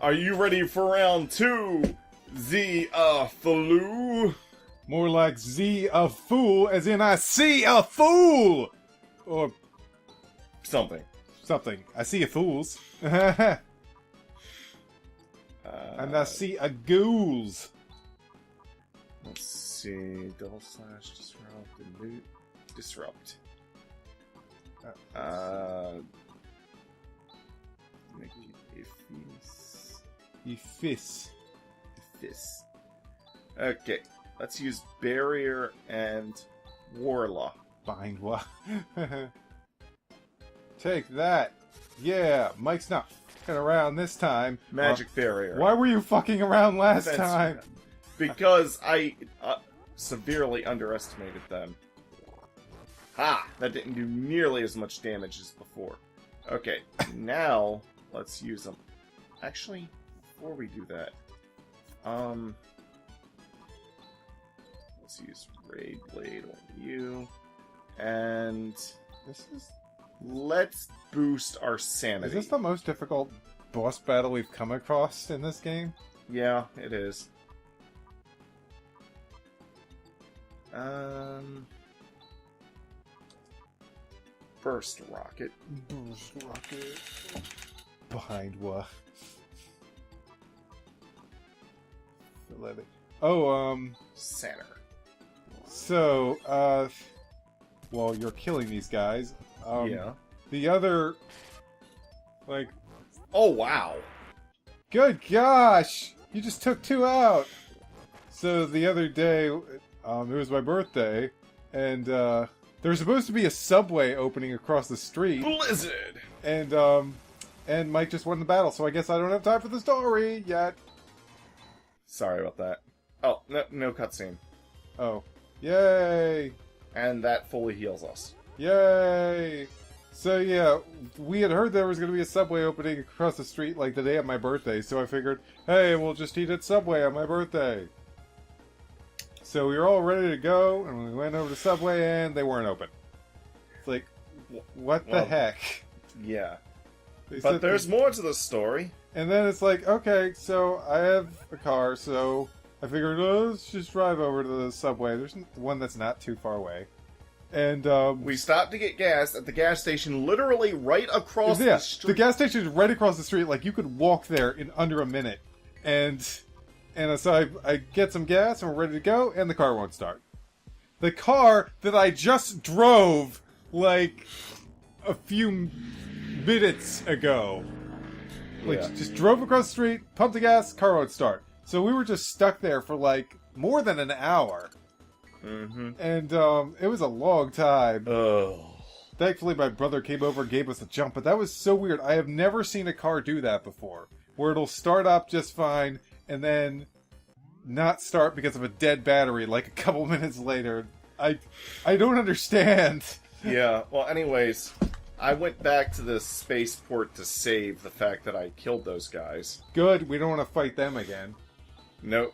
Are you ready for round 2? The flu? More like Z a fool, as in I see a fool! Or Something. I see a fools. And I see a ghouls. Let's see. /disrupt and loot. Disrupt. Make it Efis. Fist. Okay, let's use barrier and warlock. Bind what? Take that. Yeah, Mike's not fucking around this time. Magic barrier. Why were you fucking around last time? Because I severely underestimated them. Ha! That didn't do nearly as much damage as before. Okay, now let's use them. Actually, before we do that, let's use Raid Blade on you, and let's boost our sanity. Is this the most difficult boss battle we've come across in this game? Yeah, it is. Burst rocket. Behind what? Oh, Center. So, well, you're killing these guys. Yeah. The other, Oh, wow. good gosh! You just took 2 out! So, the other day, it was my birthday, and, there was supposed to be a subway opening across the street. Blizzard! And Mike just won the battle, so I guess I don't have time for the story yet. Sorry about that. Oh, no cutscene. Oh. Yay! And that fully heals us. Yay! So yeah, we had heard there was going to be a subway opening across the street like the day of my birthday, so I figured, hey, we'll just eat at Subway on my birthday. So we were all ready to go, and we went over to Subway, and they weren't open. It's like, what the heck? Yeah. They But said there's more to the story. And then it's like, okay, so I have a car, so I figured, let's just drive over to the Subway. There's one that's not too far away. And we stopped to get gas at the gas station literally right across the street. The gas station is right across the street. Like, you could walk there in under a minute. And so I get some gas, and we're ready to go, and the car won't start. The car that I just drove, like, a few minutes ago. Like, just drove across the street, pumped the gas, car won't start. So we were just stuck there for, like, more than an hour. Mm-hmm. And, it was a long time. Oh. Thankfully, my brother came over and gave us a jump, but that was so weird. I have never seen a car do that before. Where it'll start up just fine, and then not start because of a dead battery, like, a couple minutes later. I don't understand. Yeah, well, anyways, I went back to the spaceport to save the fact that I killed those guys. Good, we don't want to fight them again. Nope.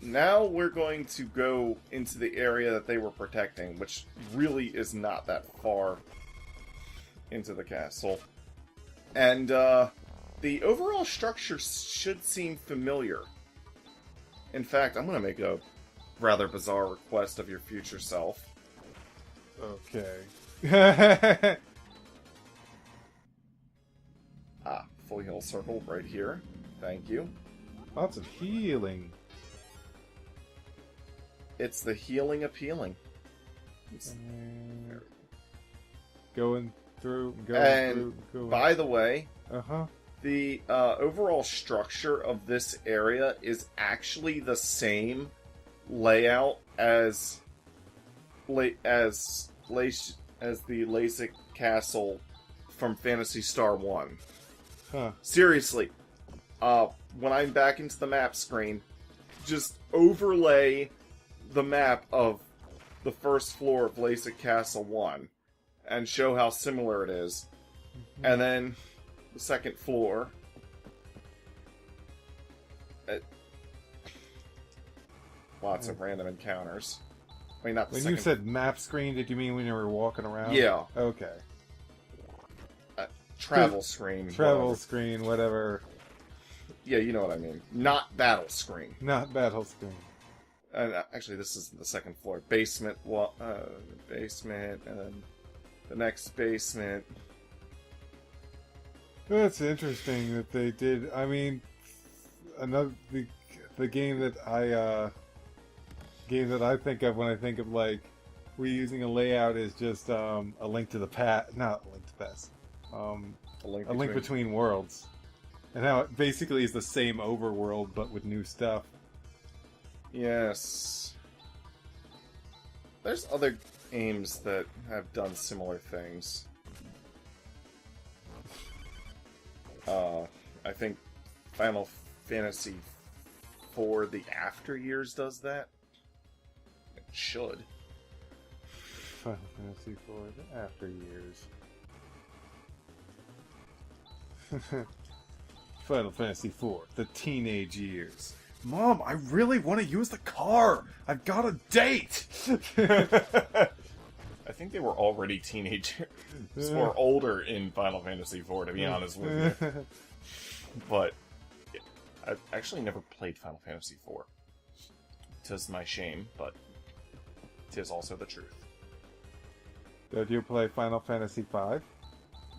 Now we're going to go into the area that they were protecting, which really is not that far into the castle. And, the overall structure should seem familiar. In fact, I'm going to make a rather bizarre request of your future self. Okay. Full heal circle right here. Thank you. Lots of healing. It's the healing appealing. Going through, by the way, uh-huh. the overall structure of this area is actually the same layout as the LASIK castle from Phantasy Star 1. Huh. Seriously, when I'm back into the map screen, just overlay the map of the first floor of LASIK Castle 1 and show how similar it is. Mm-hmm. And then the second floor. Lots of random encounters. I mean, not the When second... you said map screen, did you mean when you were walking around? Yeah. Okay. travel screen. Travel whatever. screen, whatever. Yeah, you know what I mean. Not battle screen. Not battle screen. Actually, this is the second floor. Basement, basement, and then the next basement. That's interesting that they did. I mean, the game that I think of when I think of like reusing a layout is just a link to the past, not a link to the past, a link between worlds, and how it basically is the same overworld but with new stuff. Yes. There's other games that have done similar things. I think Final Fantasy IV The After Years does that. It should. Final Fantasy IV The After Years. Final Fantasy IV The Teenage Years. Mom, I really want to use the car! I've got a date! I think they were already teenagers or older in Final Fantasy IV, to be honest with you. But I've actually never played Final Fantasy IV. 'Tis my shame, but 'tis also the truth. Did you play Final Fantasy V?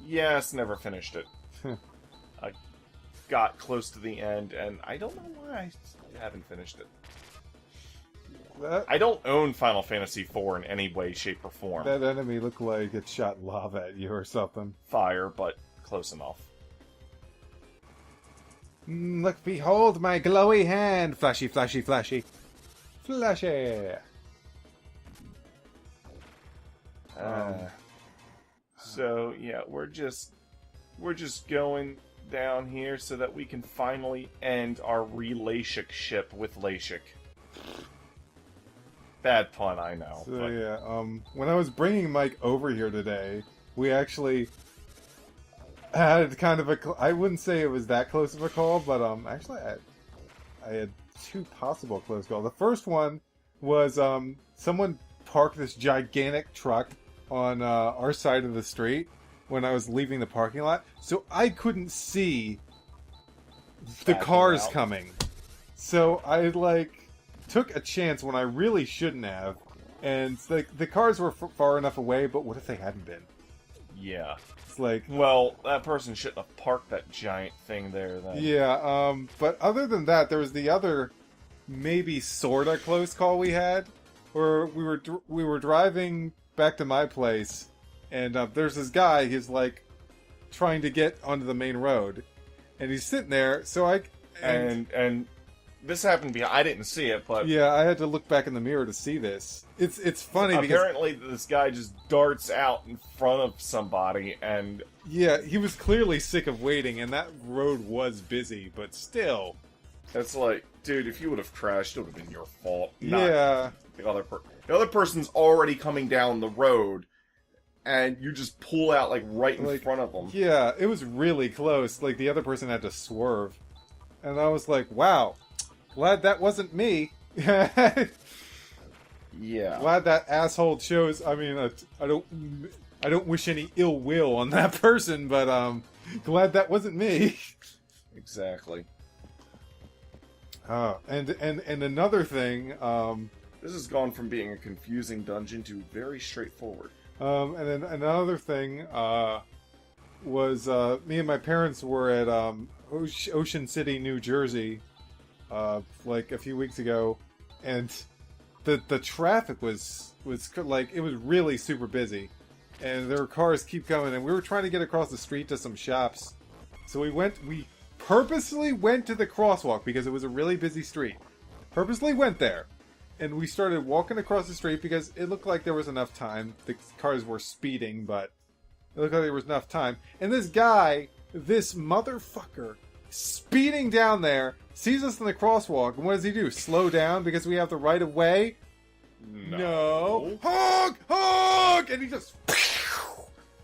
Yes, never finished it. I got close to the end, and I don't know why I haven't finished it. I don't own Final Fantasy IV in any way, shape, or form. That enemy looked like it shot lava at you or something. Fire, but close enough. Look, behold my glowy hand! Flashy, flashy, flashy. Flashy! So, yeah, we're just going down here so that we can finally end our Re-LASHIEC-ship with LASHIC. Bad pun, I know. So but... yeah, when I was bringing Mike over here today, we actually had kind of I wouldn't say it was that close of a call, but actually I had two possible close calls. The first one was someone parked this gigantic truck on our side of the street when I was leaving the parking lot, so I couldn't see the cars coming. So I took a chance when I really shouldn't have, and the cars were far enough away, but what if they hadn't been? Yeah. It's like... Well, that person shouldn't have parked that giant thing there then. Yeah, but other than that, there was the other maybe sorta close call we had, where we were driving back to my place, and there's this guy, he's trying to get onto the main road, and he's sitting there, so And this happened I didn't see it, but... Yeah, I had to look back in the mirror to see this. It's funny because... Apparently this guy just darts out in front of somebody, and... Yeah, he was clearly sick of waiting, and that road was busy, but still... It's like, dude, if you would have crashed, it would have been your fault. Yeah. The other person's already coming down the road, and you just pull out, right in front of them. Yeah, it was really close. The other person had to swerve. And I was like, wow... Glad that wasn't me. Yeah. Glad that asshole chose. I mean, I don't wish any ill will on that person, but glad that wasn't me. Exactly. And another thing. This has gone from being a confusing dungeon to very straightforward. And then another thing was me and my parents were at Ocean City, New Jersey. A few weeks ago, and the traffic was it was really super busy, and there were cars keep coming, and we were trying to get across the street to some shops, so we purposely went to the crosswalk because it was a really busy street. Purposely went there, and we started walking across the street because it looked like there was enough time. The cars were speeding, but it looked like there was enough time, and this motherfucker speeding down there, sees us in the crosswalk, and what does he do? Slow down because we have the right of way? No. Honk! Honk! And he just...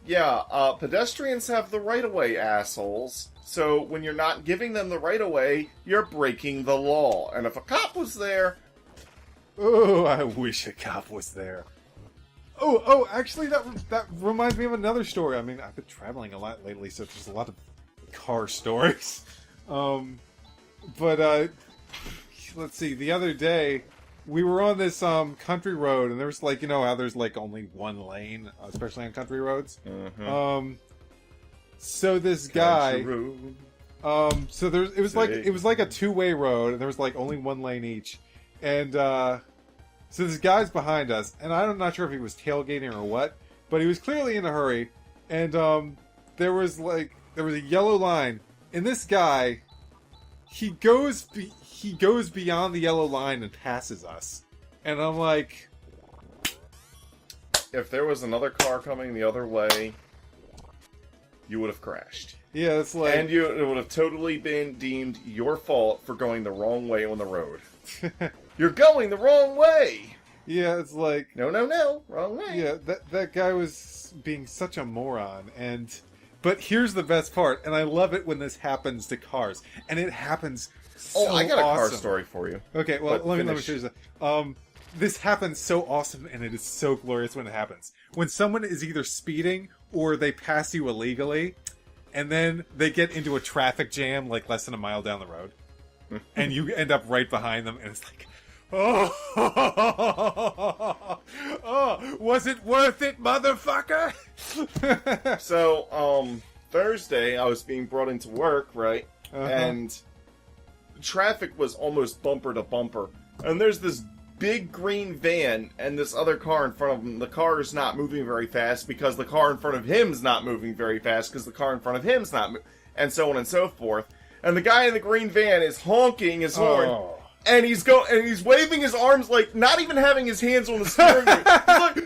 Yeah, pedestrians have the right of way, assholes. So when you're not giving them the right of way, you're breaking the law. And if a cop was there... Oh, I wish a cop was there. Actually, that reminds me of another story. I mean, I've been traveling a lot lately, so there's a lot of car stories. Let's see. The other day, we were on this country road, and there was like, you know how there's like only one lane, especially on country roads. Mm-hmm. So this guy, Country road. it was like a two-way road, and there was like only one lane each, and so this guy's behind us, and I'm not sure if he was tailgating or what, but he was clearly in a hurry, and there was a yellow line, and this guy, he goes beyond the yellow line and passes us, and I'm like, if there was another car coming the other way, you would have crashed. yeah, it's like, And it would have totally been deemed your fault for going the wrong way on the road. You're going the wrong way! yeah, it's like, No, wrong way. yeah, that guy was being such a moron, but here's the best part, and I love it when this happens to cars, and it happens so I got a car awesome. story for you. Okay, well, But let me finish. finish this. This happens so awesome, and it is so glorious when it happens. When someone is either speeding or they pass you illegally, and then they get into a traffic jam like less than a mile down the road, and you end up right behind them, and it's like, oh, was it worth it, motherfucker? So, Thursday, I was being brought into work, right? Uh-huh. And traffic was almost bumper to bumper. And there's this big green van and this other car in front of him. The car is not moving very fast because the car in front of him's not moving very fast because the car in front of him's not and so on and so forth. And the guy in the green van is honking his horn. Oh. And he's waving his arms like not even having his hands on the steering wheel. He's like,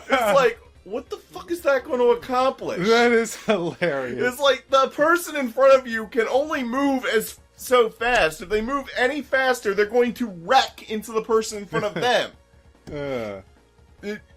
it's like, what the fuck is that going to accomplish? That is hilarious. It's like the person in front of you can only move so fast. If they move any faster, they're going to wreck into the person in front of them.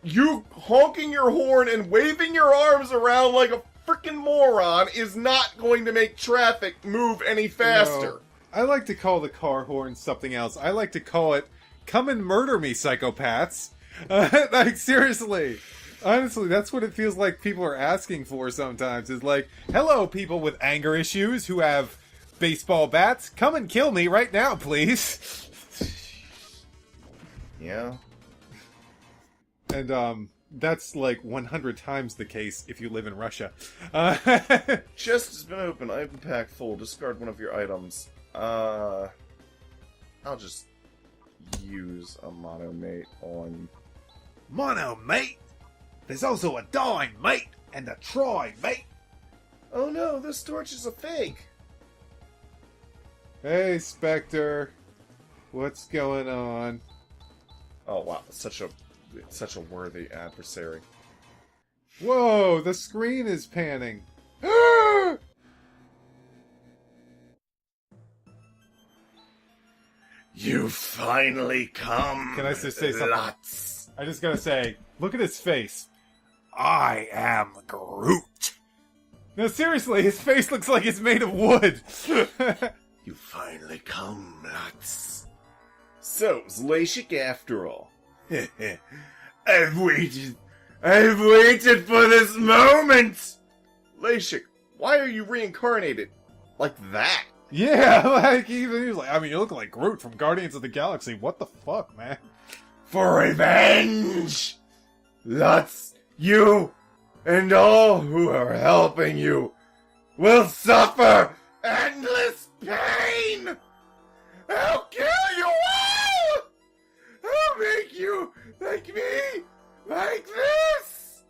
You honking your horn and waving your arms around like a freaking moron is not going to make traffic move any faster. No, I like to call the car horn something else. I like to call it, "Come and murder me, psychopaths." Like, seriously. Honestly, that's what it feels like people are asking for sometimes. Is like, hello, people with anger issues who have baseball bats. Come and kill me right now, please. Yeah. And, that's like 100 times the case if you live in Russia. Chest has been open. Item pack full. Discard one of your items. I'll just use a mono mate on... Mono, mate! There's also a dime, mate! And a try, mate! Oh no, this torch is a fake! Hey, Spectre. What's going on? Oh wow, such a worthy adversary. Whoa, the screen is panning. You finally come. Can I just say something? Lots. I just gotta say, look at his face. I am Groot. No, seriously, his face looks like it's made of wood. You finally come, Lots. So, it's LASHIC after all. I've waited for this moment! LASHIC, why are you reincarnated? Like that? Yeah, like, he was like, I mean, you look like Groot from Guardians of the Galaxy. What the fuck, man? For revenge! Lots, you, and all who are helping you, will suffer endless pain! I'll kill you all! I'll make you like me, like this!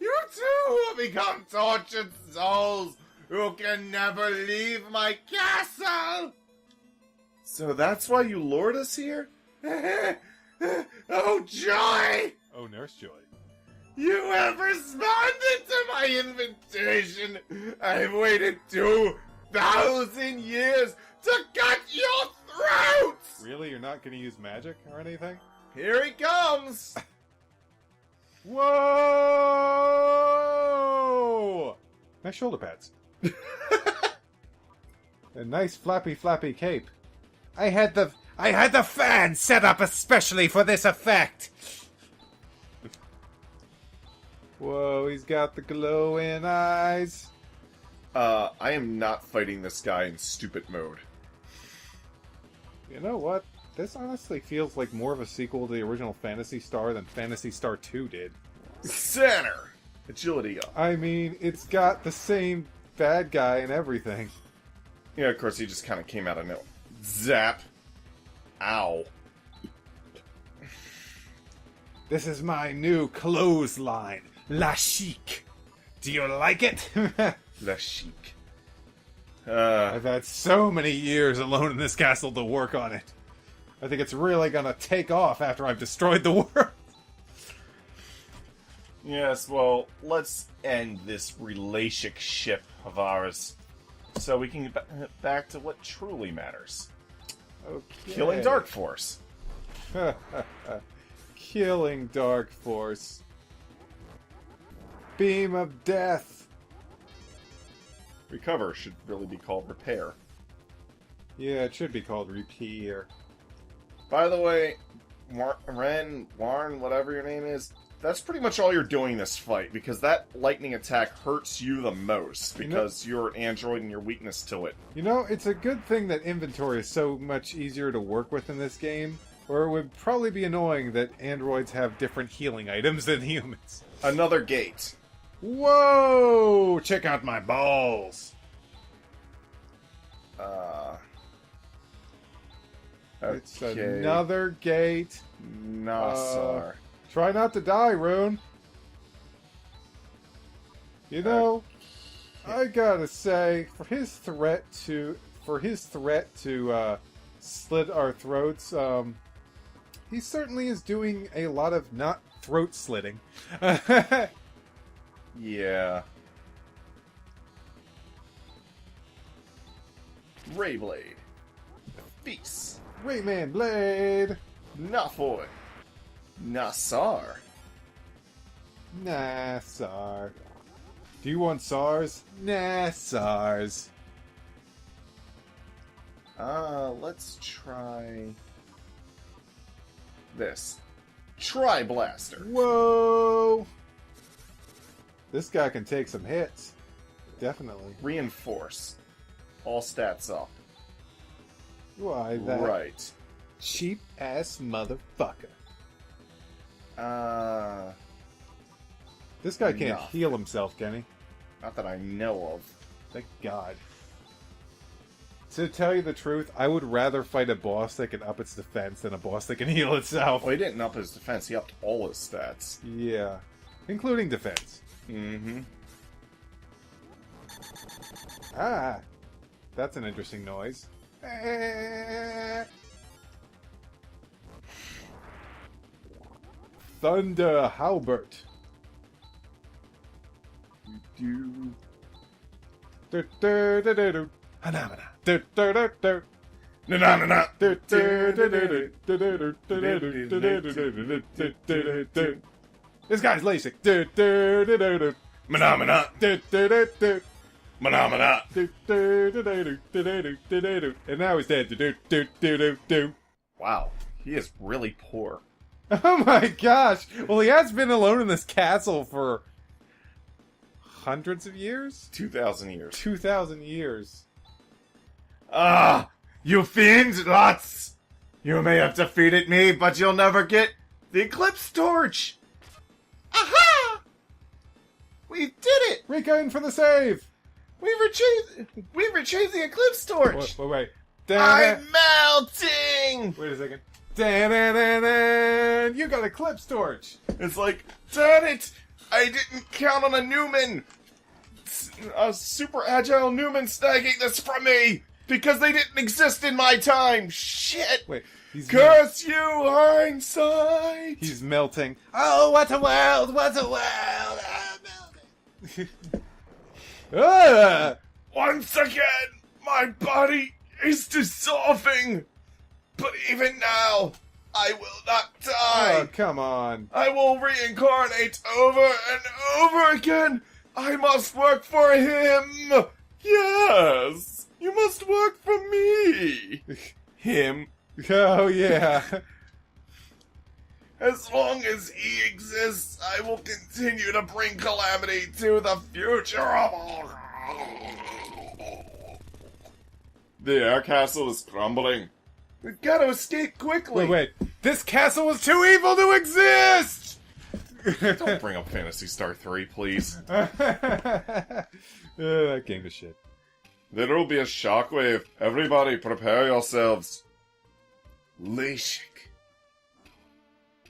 You too will become tortured souls who can never leave my castle! So that's why you lured us here? Oh, Joy! Oh, Nurse Joy. You have responded to my invitation! I've waited 2,000 years to cut your throats! Really? You're not gonna use magic or anything? Here he comes! Whoa! Nice shoulder pads. A nice flappy cape. I had the I had the fan set up especially for this effect. Whoa, he's got the glowing eyes. I am not fighting this guy in stupid mode. You know what? This honestly feels like more of a sequel to the original Phantasy Star than Phantasy Star 2 did. Center! Agility up. I mean, it's got the same bad guy and everything. Yeah, of course, he just kind of came out of nowhere. Zap. Ow. This is my new clothesline, LASHIEC. Do you like it? LASHIEC. I've had so many years alone in this castle to work on it. I think it's really gonna take off after I've destroyed the world. Yes, well, let's end this Re-LASHIEC-ship of ours so we can get back to what truly matters. Okay. Killing Dark Force. Killing Dark Force. Beam of Death. Recover should really be called Repair. Yeah, it should be called Repair. By the way, Warren, whatever your name is, that's pretty much all you're doing this fight, because that lightning attack hurts you the most, because you're an android and your weakness to it. You know, it's a good thing that inventory is so much easier to work with in this game, or it would probably be annoying that androids have different healing items than humans. Another gate. Whoa! Check out my balls! Okay. It's another gate. Nassar. Try not to die, Rune. You know, I gotta say, for his threat to slit our throats, he certainly is doing a lot of not throat slitting. Yeah. Rayblade. Feast. Rayman Blade. Nafoy. Nassar. Nah, SAR. Do you want SARS? Nah, SARS. Let's try this. Tri-Blaster. Whoa! This guy can take some hits. Definitely. Reinforce. All stats up. Why, that Right. cheap-ass motherfucker. This guy can't heal himself, can he? Not that I know of. Thank God. To tell you the truth, I would rather fight a boss that can up its defense than a boss that can heal itself. Well, he didn't up his defense. He upped all his stats. Yeah. Including defense. Mm-hmm. Ah. That's an interesting noise. Thunder Halbert. Hanamana. Na-na-na-na. This guy's LASIK. Mana-mana. Mana-mana. And now he's dead. Wow. He is really poor. Oh my gosh! Well, he has been alone in this castle for hundreds of years? 2,000 years. 2,000 years. Ah! You fiend! Lots! You may have defeated me, but you'll never get the Eclipse Torch! Aha! We did it! Rika in for the save! We've retrieved the Eclipse Torch! Wait. I'm melting! Wait a second. Dan, you got Eclipse Torch! It's like, damn it! I didn't count on a Newman! A super agile Newman snagging this from me! Because they didn't exist in my time! Shit! Wait, he's Curse you, hindsight! He's melting. Oh, what a world! What a world! I'm melting. Once again, my body is dissolving! But even now, I will not die! Oh, come on. I will reincarnate over and over again! I must work for him! Yes! You must work for me! Him Oh, yeah. As long as he exists, I will continue to bring calamity to the future of all. The air castle is crumbling. We've got to escape quickly. Wait. This castle is too evil to exist! Don't bring up Phantasy Star 3, please. That game is shit. There will be a shockwave. Everybody, prepare yourselves. LASHIC.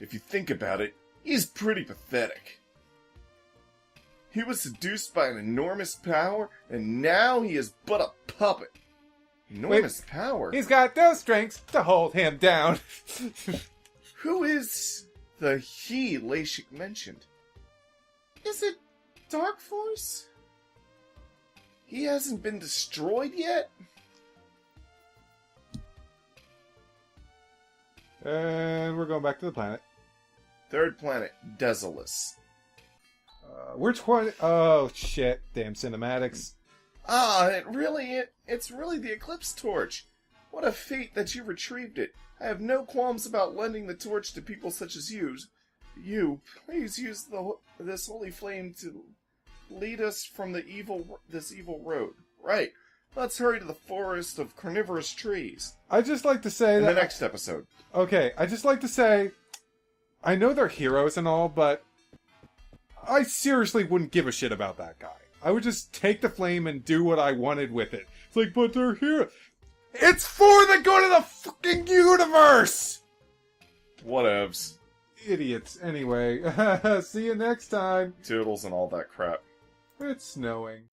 If you think about it, he's pretty pathetic. He was seduced by an enormous power, and now he is but a puppet. Enormous power? He's got no strength to hold him down. Who is the he LASHIC mentioned? Is it Dark Force? He hasn't been destroyed yet? And we're going back to the planet. Third planet, Desolus. Which one? Oh, shit. Damn cinematics. It's really the Eclipse Torch. What a fate that you retrieved it. I have no qualms about lending the torch to people such as you. Please use this holy flame to lead us from this evil road. Right. Let's hurry to the forest of carnivorous trees. I'd just like to say In that... the next episode. Okay, I'd just like to say... I know they're heroes and all, but... I seriously wouldn't give a shit about that guy. I would just take the flame and do what I wanted with it. It's like, but they're here. It's for the good of the fucking universe! Whatevs. Idiots. Anyway, see you next time. Toodles and all that crap. It's snowing.